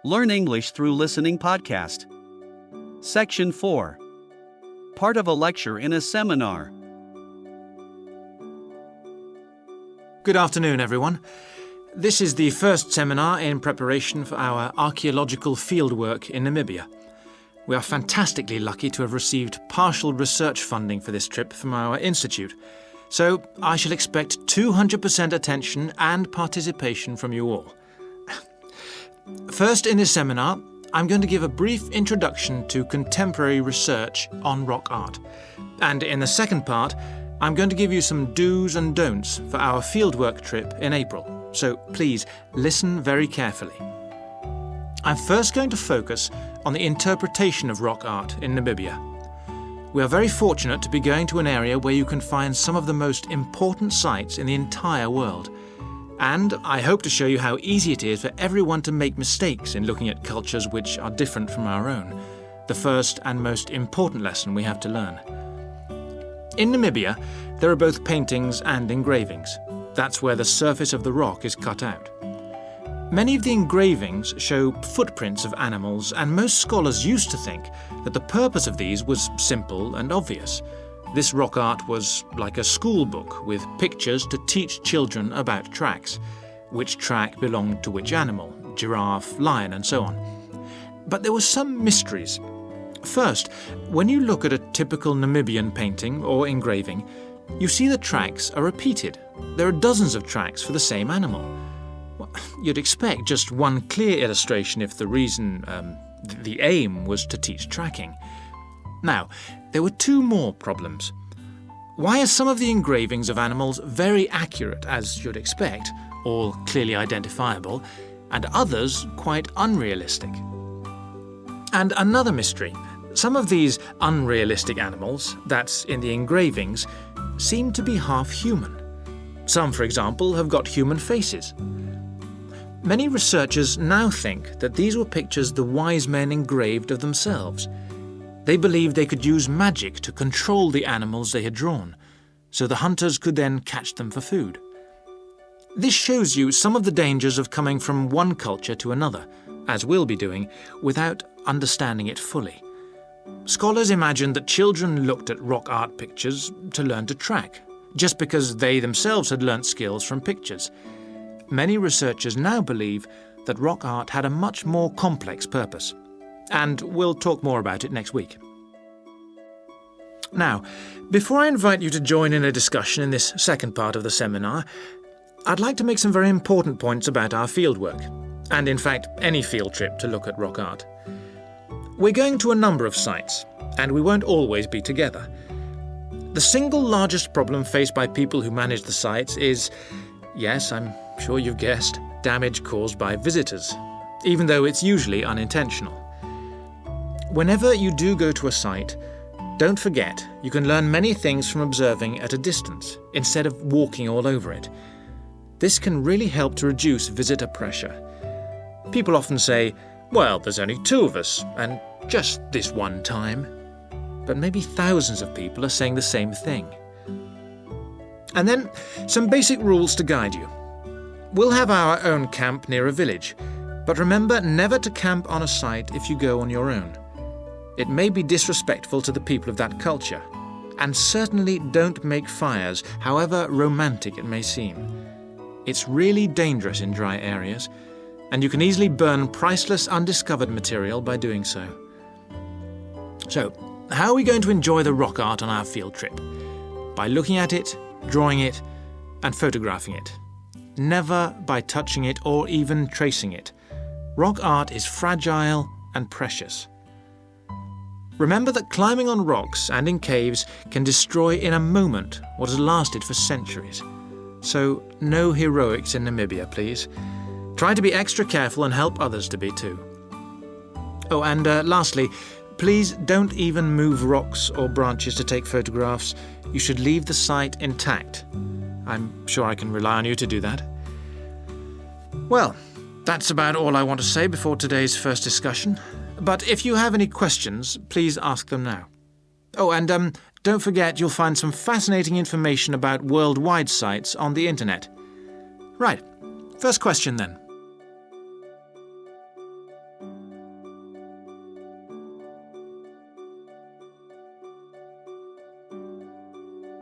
Learn English through listening podcast. Section 4. Part of a lecture in a seminar. Good afternoon, everyone. This is the first seminar in preparation for our archaeological fieldwork in Namibia. We are fantastically lucky to have received partial research funding for this trip from our institute, so I shall expect 200% attention and participation from you all. First, in this seminar, I'm going to give a brief introduction to contemporary research on rock art. And in the second part, I'm going to give you some do's and don'ts for our fieldwork trip in April. So please listen very carefully. I'm first going to focus on the interpretation of rock art in Namibia. We are very fortunate to be going to an area where you can find some of the most important sites in the entire world. And I hope to show you how easy it is for everyone to make mistakes in looking at cultures which are different from our own, the first and most important lesson we have to learn. In Namibia, there are both paintings and engravings. That's where the surface of the rock is cut out. Many of the engravings show footprints of animals, and most scholars used to think that the purpose of these was simple and obvious. This rock art was like a school book with pictures to teach children about tracks, which track belonged to which animal, giraffe, lion, and so on. But there were some mysteries. First, when you look at a typical Namibian painting or engraving, you see the tracks are repeated. There are dozens of tracks for the same animal. Well, you'd expect just one clear illustration if the aim was to teach tracking. Now, there were two more problems. Why are some of the engravings of animals very accurate, as you'd expect, all clearly identifiable, and others quite unrealistic? And another mystery. Some of these unrealistic animals, that's in the engravings, seem to be half human. Some, for example, have got human faces. Many researchers now think that these were pictures the wise men engraved of themselves. They believed they could use magic to control the animals they had drawn, so the hunters could then catch them for food. This shows you some of the dangers of coming from one culture to another, as we'll be doing, without understanding it fully. Scholars imagined that children looked at rock art pictures to learn to track, just because they themselves had learnt skills from pictures. Many researchers now believe that rock art had a much more complex purpose. And we'll talk more about it next week. Now, before I invite you to join in a discussion in this second part of the seminar, I'd like to make some very important points about our fieldwork, and in fact any field trip to look at rock art. We're going to a number of sites, and we won't always be together. The single largest problem faced by people who manage the sites is, yes, I'm sure you've guessed, damage caused by visitors, even though it's usually unintentional. Whenever you do go to a site, don't forget you can learn many things from observing at a distance instead of walking all over it. This can really help to reduce visitor pressure. People often say, well, there's only two of us, and just this one time. But maybe thousands of people are saying the same thing. And then, some basic rules to guide you. We'll have our own camp near a village, but remember never to camp on a site if you go on your own. It may be disrespectful to the people of that culture, and certainly don't make fires, however romantic it may seem. It's really dangerous in dry areas, and you can easily burn priceless undiscovered material by doing so. So, how are we going to enjoy the rock art on our field trip? By looking at it, drawing it, and photographing it. Never by touching it or even tracing it. Rock art is fragile and precious. Remember that climbing on rocks and in caves can destroy in a moment what has lasted for centuries. So, no heroics in Namibia, please. Try to be extra careful and help others to be too. Oh, and lastly, please don't even move rocks or branches to take photographs. You should leave the site intact. I'm sure I can rely on you to do that. Well, that's about all I want to say before today's first discussion. But if you have any questions, please ask them now. Oh, and don't forget you'll find some fascinating information about worldwide sites on the internet. Right, first question then.